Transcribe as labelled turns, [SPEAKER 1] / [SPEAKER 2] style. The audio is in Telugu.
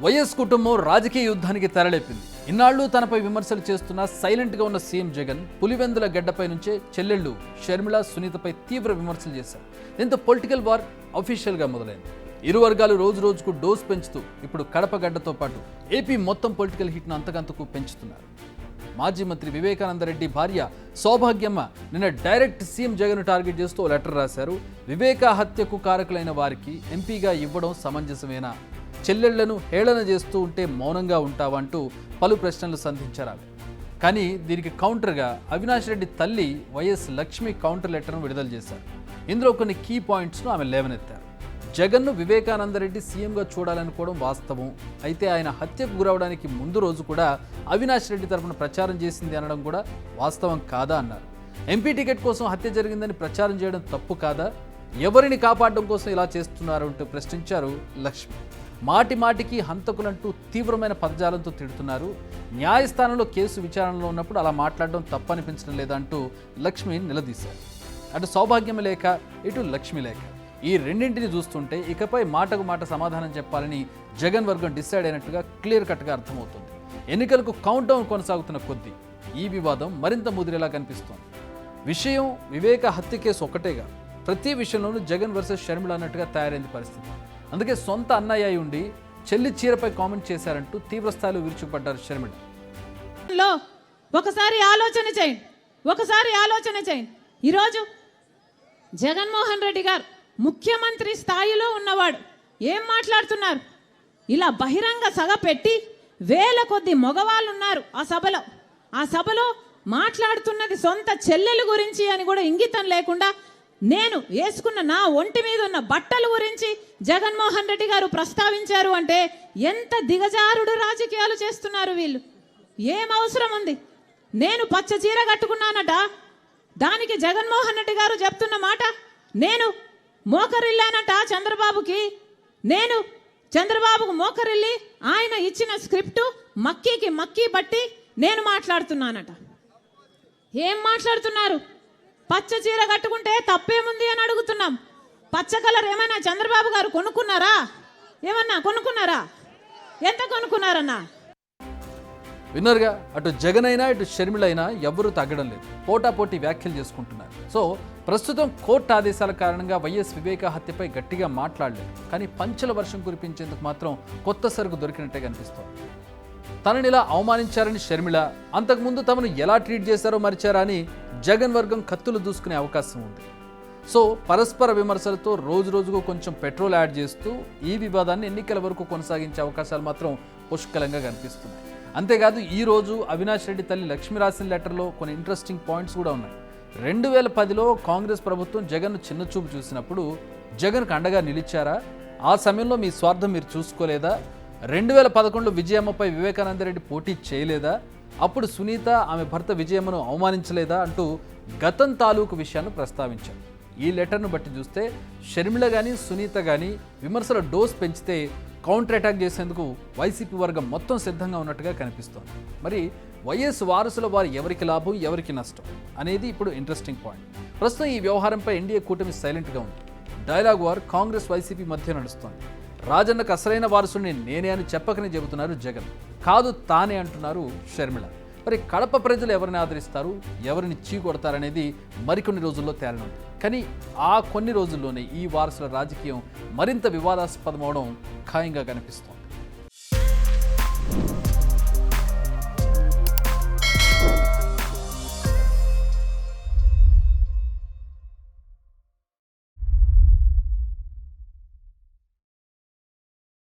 [SPEAKER 1] వైఎస్ కుటుంబం రాజకీయ యుద్ధానికి తెరలేపింది. ఇన్నాళ్లు తనపై విమర్శలు చేస్తున్న సైలెంట్గా ఉన్న సీఎం జగన్ పులివెందుల గడ్డపై నుంచే చెల్లెళ్ళు షర్మిల, సునీతపై తీవ్ర విమర్శలు చేశారు. దీంతో పొలిటికల్ వార్ అఫీషియల్గా మొదలైంది. ఇరు వర్గాలు రోజు రోజుకు డోస్ పెంచుతూ ఇప్పుడు కడప గడ్డతో పాటు ఏపీ మొత్తం పొలిటికల్ హిట్ను అంతకంతకు పెంచుతున్నారు. మాజీ మంత్రి వివేకానందరెడ్డి భార్య సౌభాగ్యమ్మ నిన్న డైరెక్ట్ సీఎం జగన్ టార్గెట్ చేస్తూ లెటర్ రాశారు. వివేక హత్యకు కారకులైన వారికి ఎంపీగా ఇవ్వడం సమంజసమేనా? చెల్లెళ్లను హేళన చేస్తూ ఉంటే మౌనంగా ఉంటావంటూ పలు ప్రశ్నలు సంధించారు. కానీ దీనికి కౌంటర్గా అవినాష్ రెడ్డి తల్లి వైఎస్ లక్ష్మి కౌంటర్ లెటర్ను విడుదల చేశారు. ఇందులో కొన్ని కీ పాయింట్స్ను ఆమె లేవనెత్తారు. జగన్ను వివేకానందరెడ్డి సీఎంగా చూడాలనుకోవడం వాస్తవం. అయితే ఆయన హత్యకు గురవడానికి ముందు రోజు కూడా అవినాష్ రెడ్డి తరఫున ప్రచారం చేసింది అనడం కూడా వాస్తవం కాదా అన్నారు. ఎంపీ టికెట్ కోసం హత్య జరిగిందని ప్రచారం చేయడం తప్పు కాదా? ఎవరిని కాపాడడం కోసం ఇలా చేస్తున్నారు అంటూ ప్రశ్నించారు లక్ష్మి. మాటి మాటికి హంతకులంటూ తీవ్రమైన పదజాలంతో తిడుతున్నారు. న్యాయస్థానంలో కేసు విచారణలో ఉన్నప్పుడు అలా మాట్లాడడం తప్పనిపించడం లేదంటూ లక్ష్మి నిలదీశారు. అటు సౌభాగ్యం లేఖ, ఇటు లక్ష్మి లేఖ, ఈ రెండింటిని చూస్తుంటే ఇకపై మాటకు మాట సమాధానం చెప్పాలని జగన్ వర్గం డిసైడ్ అయినట్టుగా క్లియర్ కట్గా అర్థమవుతుంది. ఎన్నికలకు కౌంట్ డౌన్ కొనసాగుతున్న కొద్దీ ఈ వివాదం మరింత ముదిరేలా కనిపిస్తోంది. విషయం వివేక హత్య కేసు ఒక్కటేగా, ప్రతి విషయంలోనూ జగన్ వర్సెస్ షర్మిల అన్నట్టుగా తయారైంది పరిస్థితి. అందుకే సొంత అన్నయ్య ఉండి చెల్లి చీరపై కామెంట్ చేశారంటూ తీవ్రస్థాయిలో విరుచుకుపడ్డారు షర్మిల.
[SPEAKER 2] ఒకసారి ఆలోచన చేయండి. ఈరోజు జగన్మోహన్ రెడ్డి గారు ముఖ్యమంత్రి స్థాయిలో ఉన్నవాడు ఏం మాట్లాడుతున్నారు? ఇలా బహిరంగ సభ పెట్టి వేల కొద్ది మగవాళ్ళు ఉన్నారు ఆ సభలో మాట్లాడుతున్నది సొంత చెల్లెలు గురించి అని కూడా ఇంగితం లేకుండా నేను వేసుకున్న నా ఒంటి మీద ఉన్న బట్టల గురించి జగన్మోహన్ రెడ్డి గారు ప్రస్తావించారు అంటే ఎంత దిగజారుడు రాజకీయాలు చేస్తున్నారు వీళ్ళు. ఏం అవసరం ఉంది? నేను పచ్చ చీర కట్టుకున్నానట, దానికి జగన్మోహన్ రెడ్డి గారు చెప్తున్న మాట నేను మోకరిల్లానట చంద్రబాబుకు మోకరిల్లి ఆయన ఇచ్చిన స్క్రిప్టు మక్కీ బట్టి నేను మాట్లాడుతున్నానట. ఏం మాట్లాడుతున్నారు? పచ్చ చీర కట్టుకుంటే తప్పేముంది అని అడుగుతున్నాం. పచ్చ కలర్ ఏమైనా చంద్రబాబు గారు కొనుక్కున్నారా? ఎంత కొనుక్కున్నారన్నా?
[SPEAKER 1] విన్నర్గా అటు జగన్ అయినా ఇటు షర్మిల అయినా ఎవ్వరూ తగ్గడం లేదు. పోటాపోటీ వ్యాఖ్యలు చేసుకుంటున్నారు. సో ప్రస్తుతం కోర్టు ఆదేశాల కారణంగా వైఎస్ వివేక హత్యపై గట్టిగా మాట్లాడలేదు. కానీ పంచల వర్షం కురిపించేందుకు మాత్రం కొత్త సరుకు దొరికినట్టే కనిపిస్తోంది. తనని ఇలా అవమానించారని షర్మిల, అంతకుముందు తమను ఎలా ట్రీట్ చేశారో మరిచారా అని జగన్ వర్గం కత్తులు దూసుకునే అవకాశం ఉంది. సో పరస్పర విమర్శలతో రోజు రోజుకు కొంచెం పెట్రోల్ యాడ్ చేస్తూ ఈ వివాదాన్ని ఎన్నికల వరకు కొనసాగించే అవకాశాలు మాత్రం పుష్కలంగా కనిపిస్తున్నాయి. అంతేకాదు ఈరోజు అవినాష్ రెడ్డి తల్లి లక్ష్మి రాసిన లెటర్లో కొన్ని ఇంట్రెస్టింగ్ పాయింట్స్ కూడా ఉన్నాయి. 2010లో కాంగ్రెస్ ప్రభుత్వం జగన్ను చిన్నచూపు చూసినప్పుడు జగన్కు అండగా నిలిచారా? ఆ సమయంలో మీ స్వార్థం మీరు చూసుకోలేదా? 2011లో విజయమ్మపై వివేకానందరెడ్డి పోటీ చేయలేదా? అప్పుడు సునీత ఆమె భర్త విజయమ్మను అవమానించలేదా? అంటూ గతం తాలూకు విషయాన్ని ప్రస్తావించారు. ఈ లెటర్ను బట్టి చూస్తే షర్మిల కానీ సునీత కానీ విమర్శల డోస్ పెంచితే కౌంటర్ అటాక్ చేసేందుకు వైసీపీ వర్గం మొత్తం సిద్ధంగా ఉన్నట్టుగా కనిపిస్తోంది. మరి వైఎస్ వారసుల వారు ఎవరికి లాభం, ఎవరికి నష్టం అనేది ఇప్పుడు ఇంట్రెస్టింగ్ పాయింట్. ప్రస్తుతం ఈ వ్యవహారంపై ఎన్డీఏ కూటమి సైలెంట్గా ఉంది. డైలాగ్ వార్ కాంగ్రెస్ వైసీపీ మధ్య నడుస్తోంది. రాజన్నకు అసలైన వారసుని నేనే అని చెప్పకనే చెబుతున్నారు జగన్, కాదు తానే అంటున్నారు షర్మిల. మరి కడప ప్రజలు ఎవరిని ఆదరిస్తారు, ఎవరిని చీకొడతారనేది మరికొన్ని రోజుల్లో తేలనుంది. కానీ ఆ కొన్ని రోజుల్లోనే ఈ వారసుల రాజకీయం మరింత వివాదాస్పదమవడం ఖాయంగా కనిపిస్తుంది.